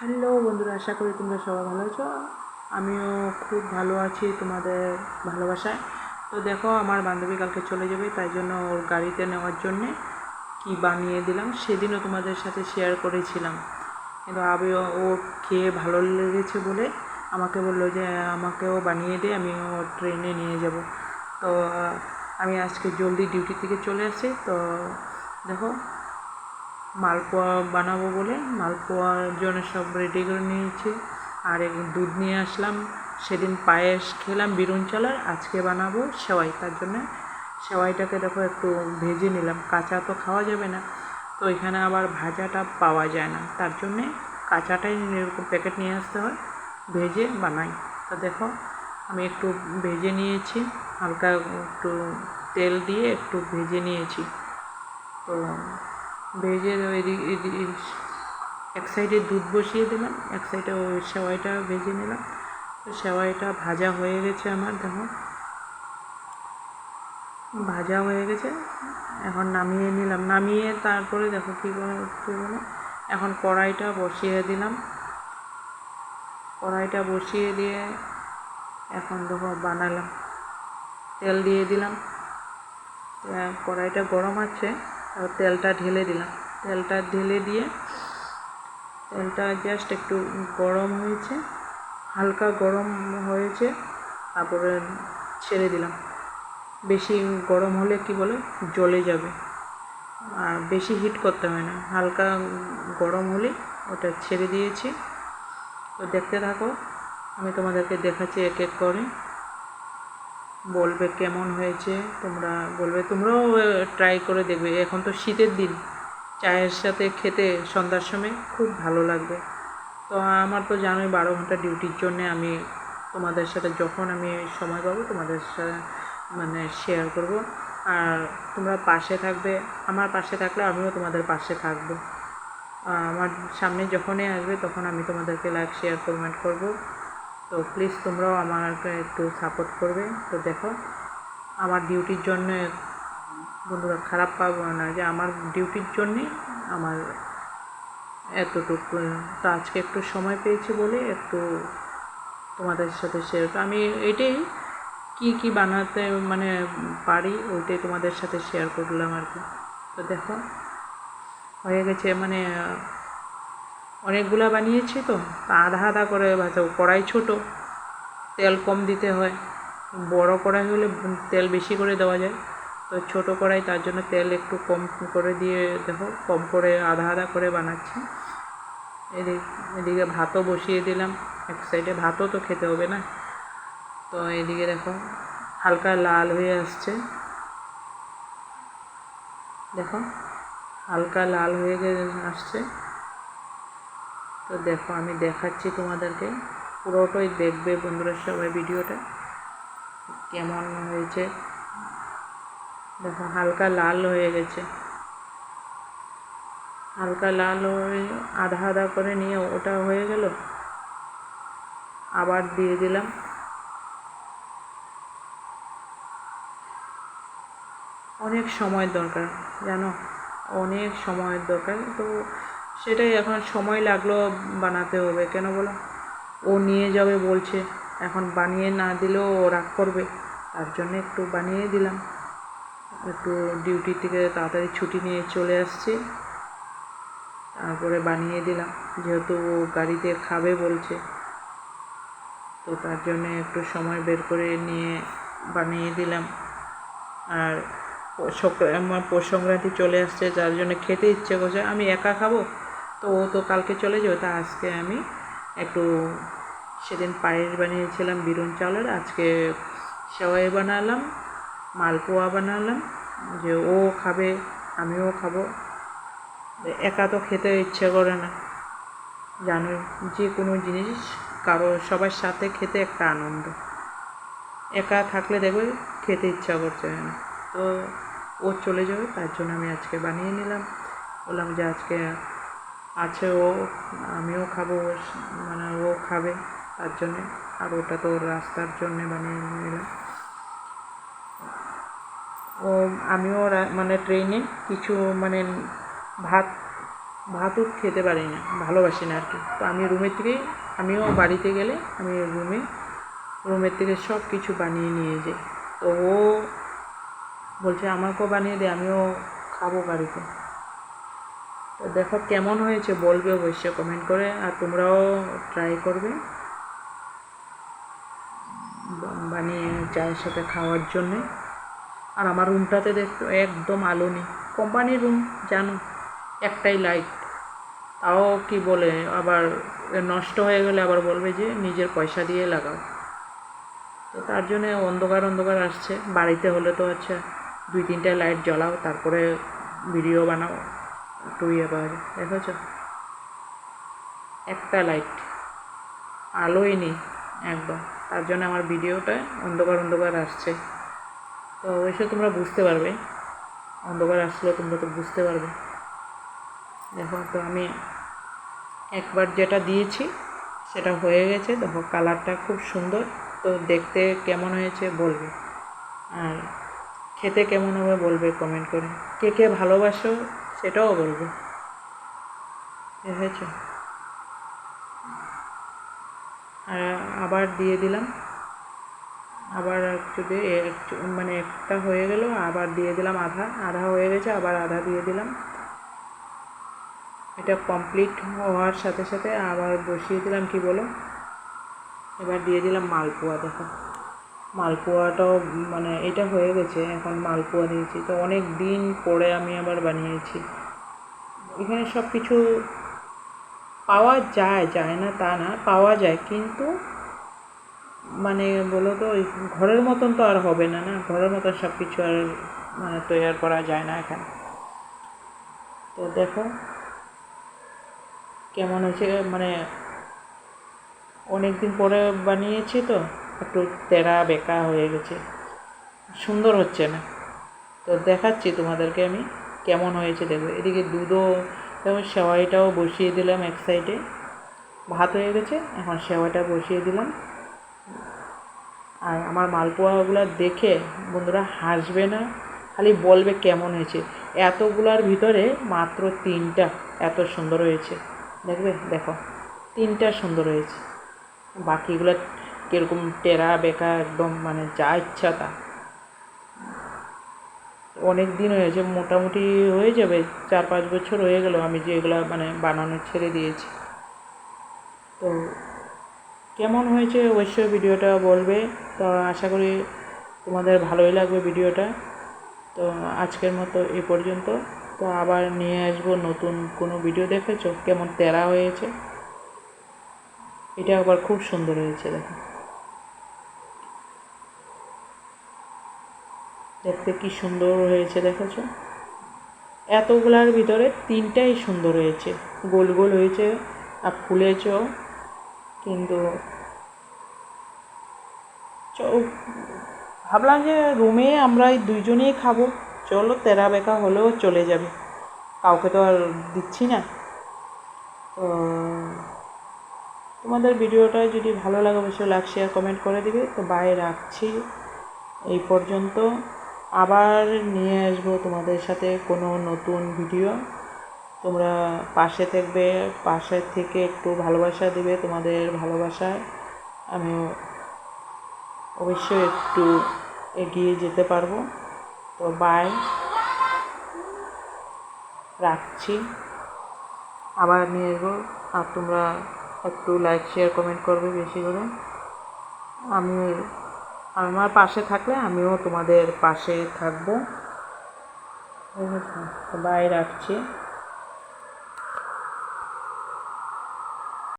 Hello বন্ধুরা, আশা করি তোমরা সবাই ভালো আছো। আমিও খুব ভালো আছি তোমাদের ভালোবাসায়। তো দেখো, আমার বান্ধবী কালকে চলে যাবে, তাই জন্য ওর গাড়িতে নেওয়ার জন্যে কি বানিয়ে দিলাম। সেদিনও তোমাদের সাথে শেয়ার করেছিলাম, কিন্তু আমিও ও খেয়ে ভালো লেগেছে বলে আমাকে বললো যে আমাকেও বানিয়ে দে, আমিও ট্রেনে নিয়ে যাব। তো আমি আজকে জলদি ডিউটি থেকে চলে আসি। তো দেখো, মালপোয়া বানাবো বলে মালপোয়ার জন্য সব রেডি করে নিয়েছি। আর দুধ নিয়ে আসলাম, সেদিন পায়েস খেলাম বিরুন চালের, আজকে বানাবো সেওয়াই। তার জন্য সেওয়াইটাকে দেখো একটু ভেজে নিলাম, কাঁচা তো খাওয়া যাবে না, তো এখানে আবার ভাজাটা পাওয়া যায় না, তার জন্যে কাঁচাটাই এরকম প্যাকেট নিয়ে আসতে হয়, ভেজে বানাই। তো দেখো, আমি একটু ভেজে নিয়েছি, হালকা একটু তেল দিয়ে একটু ভেজে নিয়েছি। তো ভেজে এক সাইডে দুধ বসিয়ে দিলাম, এক সাইডে ওই সেওয়াইটা ভেজে নিলাম। তো সেওয়াইটা ভাজা হয়ে গেছে আমার, দেখো ভাজা হয়ে গেছে। এখন নামিয়ে নিলাম, নামিয়ে তারপরে দেখো কী করে এখন কড়াইটা বসিয়ে দিলাম। কড়াইটা বসিয়ে দিয়ে এখন দেখো বানালাম, তেল দিয়ে দিলাম। কড়াইটা গরম আছে, তেলটা ঢেলে দিলাম। তেলটা ঢেলে দিয়ে তেলটা জাস্ট একটু গরম হয়েছে, হালকা গরম হয়েছে, তারপরে ছেড়ে দিলাম। বেশি গরম হলে কি বলে জ্বলে যাবে, আর বেশি হিট করতে হয় না, হালকা গরম হলে ওটা ছেড়ে দিয়েছি। তো দেখতে থাকো, আমি তোমাদেরকে দেখাচ্ছি এক এক করে, বলবে কেমন হয়েছে। তোমরা বলবে, তোমরাও ট্রাই করে দেখবে। এখন তো শীতের দিন, চায়ের সাথে খেতে সন্ধ্যার সময় খুব ভালো লাগবে। তো আমার তো জানোই 12 ঘন্টা ডিউটির জন্যে আমি তোমাদের সাথে যখন আমি সময় পাবো তোমাদের সাথে শেয়ার করব। আর তোমরা পাশে থাকবে, আমার পাশে থাকলে আমিও তোমাদের পাশে থাকবো। আমার সামনে যখনই আসবে তখন আমি তোমাদেরকে লাইক শেয়ার কমেন্ট করব। তো প্লিজ তোমরাও আমাকে একটু সাপোর্ট করবে। তো দেখো, আমার ডিউটির জন্য বন্ধুরা খারাপ পাবো না যে আমার ডিউটির জন্যে আমার এতটুকু। তো আজকে একটু সময় পেয়েছি বলে একটু তোমাদের সাথে শেয়ার, আমি এটাই কি বানাতে পারি ওইটাই তোমাদের সাথে শেয়ার করলাম আর কি। তো দেখো হয়ে গেছে, অনেকগুলা বানিয়েছি, তো আধা আধা করে ভাজাও। কড়াই ছোট, তেল কম দিতে হয়। বড় কড়াই হলে তেল বেশি করে দেওয়া যায়, তো ছোট কড়াই, তার জন্য তেল একটু কম করে দিয়ে দেখো কম করে আধা আধা করে বানাচ্ছি। এদিকে ভাতও বসিয়ে দিলাম, এক সাইডে ভাতও তো খেতে হবে না। তো এদিকে দেখো হালকা লাল হয়ে আসছে, দেখো হালকা লাল হয়ে আসছে। তো দেখো আমি দেখাচ্ছি তোমাদেরকে, পুরোটাই দেখবে বন্ধুরা সবাই ভিডিওটা কেমন হয়েছে। দেখো হালকা লাল হয়ে গেছে, হালকা লাল হয়ে আধা আধা করে নিয়ে ওটা হয়ে গেল, আবার দিয়ে দিলাম। অনেক সময় দরকার জানো, অনেক সময়ের দরকার। তো সেটাই, এখন সময় লাগলো বানাতে হবে, কেন বলো, ও নিয়ে যাবে বলছে, এখন বানিয়ে না দিলেও ও রাগ করবে, তার জন্য একটু বানিয়ে দিলাম। একটু ডিউটি থেকে তাড়াতাড়ি ছুটি নিয়ে চলে আসছি, তারপরে বানিয়ে দিলাম, যেহেতু ও গাড়িতে খাবে বলছে, তো তার জন্য একটু সময় বের করে নিয়ে বানিয়ে দিলাম। আর আমার পৌষ সংক্রান্তি চলে আসছে, যার জন্য খেতে ইচ্ছে করছে। আমি একা খাবো, তো ও তো কালকে চলে যাবে, তা আজকে আমি একটু, সেদিন পায়েস বানিয়েছিলাম বিরুন চালের, আজকে সেওয়াই বানালাম, মালপোয়া বানালাম, যে ও খাবে আমিও খাবো। একা তো খেতে ইচ্ছে করে না, জানোই, যে কোনো জিনিস সবার সাথে খেতে একটা আনন্দ, একা থাকলে দেখবে খেতে ইচ্ছা করছে না। তো ও চলে যাবে, তার জন্য আমি আজকে বানিয়ে নিলাম, বললাম যে আজকে আছে ও, আমিও খাবো, ও খাবে, তার জন্যে। আর ওটা তো রাস্তার জন্যে বানিয়ে নিলাম। ও আমিও ট্রেনে কিছু ভাত ভাতও খেতে পারি না, ভালোবাসি না আর কি। তো আমি রুমের থেকেই, আমিও বাড়িতে গেলে আমি রুমের থেকে সব কিছু বানিয়ে নিয়ে যাই। তো ও বলছে আমাকেও বানিয়ে দে, আমিও খাবো বাড়িতে। তো দেখো কেমন হয়েছে বলবে অবশ্যই কমেন্ট করে, আর তোমরাও ট্রাই করবে বানিয়ে চায়ের সাথে খাওয়ার জন্যে। আর আমার রুমটাতে দেখতো একদম আলো নেই, কোম্পানির রুম জানো, একটাই লাইট, তাও কি বলে আবার নষ্ট হয়ে গেলে আবার বলবে যে নিজের পয়সা দিয়ে লাগাও। তো তার জন্য অন্ধকার আসছে। বাড়িতে হলে তো আচ্ছা 2-3টা লাইট জ্বলাও, তারপরে ভিডিও বানাও, একটু ইয়ে পাওয়া যায়। দেখেছ, একটা লাইট, আলোই নেই একদম। তার জন্য আমার ভিডিওটা অন্ধকার আসছে। তো অবশ্যই তোমরা বুঝতে পারবে, অন্ধকার আসলে তোমরা তো বুঝতে পারবে। দেখো, তো আমি একবার যেটা দিয়েছি সেটা হয়ে গেছে। দেখো কালারটা খুব সুন্দর। তো দেখতে কেমন হয়েছে বলবে, আর খেতে কেমন হবে বলবে কমেন্ট করে। কে কে ভালোবাসো সেটাও বলবে। দেখেছ, আর আবার দিয়ে দিলাম, আবার যদি মানে একটা হয়ে গেল, আবার দিয়ে দিলাম আধা হয়ে গেছে, আবার আধা দিয়ে দিলাম। এটা কমপ্লিট হওয়ার সাথে সাথে আবার বসিয়ে দিলাম, কি বলো, এবার দিয়ে দিলাম মালপোয়া। দেখো মালপোয়াটাও মানে এটা হয়ে গেছে, এখন মালপোয়া দিয়েছি। তো অনেক দিন পরে আমি আবার বানিয়েছি। এখানে সব কিছু পাওয়া যায় না তা না, পাওয়া যায়, কিন্তু মানে বলো তো ওই ঘরের মতন তো আর হবে না, ঘরের মতন সব কিছু আর মানে তৈরি করা যায় না এখানে। তো দেখো কেমন হয়েছে, মানে অনেক দিন পরে বানিয়েছি তো একটু তেরা বেঁকা হয়ে গেছে, সুন্দর হচ্ছে না। তো দেখাচ্ছি তোমাদেরকে আমি কেমন হয়েছে দেখবে। এদিকে দুধও, দেখো সেওয়াইটাও বসিয়ে দিলাম এক সাইডে, ভাত হয়ে গেছে, এখন সেওয়াইটা বসিয়ে দিলাম। আর আমার মালপোয়াগুলো দেখে বন্ধুরা হাসবে না, খালি বলবে কেমন হয়েছে। এতগুলার ভিতরে মাত্র 3টা এত সুন্দর হয়েছে, দেখবে, দেখো 3টা সুন্দর হয়েছে, বাকিগুলো কীরকম টেরা বেঁকা একদম, মানে যা ইচ্ছা তা। অনেক দিন হয়েছে, মোটামুটি হয়ে যাবে 4-5 বছর হয়ে গেল আমি যে এগুলো মানে বানানো ছেড়ে দিয়েছি। তো কেমন হয়েছে অবশ্যই ভিডিওটা বলবে। তো আশা করি তোমাদের ভালোই লাগবে ভিডিওটা। তো আজকের মতো এ পর্যন্ত। তো আবার নিয়ে আসবো নতুন কোনো ভিডিও। দেখেছো কেমন তেরা হয়েছে, এটা আবার খুব সুন্দর হয়েছে। দেখো দেখতে কি সুন্দর হয়েছে, দেখেছো, এতগুলার ভিতরে 3টাই সুন্দর হয়েছে, গোল গোল হয়েছে আর ফুলেছেও। কিন্তু ভাবলাম যে রুমে আমরা এই 2জনেই খাবো, চলো তেরা বেঁকা হলেও চলে যাবে, কাউকে তো আর দিচ্ছি না। তো তোমাদের ভিডিওটা যদি ভালো লাগে অবশ্যই লাইক শেয়ার কমেন্ট করে দিবে। তো বাই, রাখছি এই পর্যন্ত। আবার নিয়ে আসবো তোমাদের সাথে কোনো নতুন ভিডিও। তোমরা পাশে থাকবে, পাশে থেকে একটু ভালোবাসা দিবে, তোমাদের ভালোবাসায় আমি অবশ্যই একটু এগিয়ে যেতে পারবো। তো বাই, রাখছি, আবার নিয়ে আসবো। আর তোমরা একটু লাইক শেয়ার কমেন্ট করবে বেশি করে। আমি আমার পাশে থাকলে আমিও তোমাদের পাশে থাকবো। বাই, রাখছি।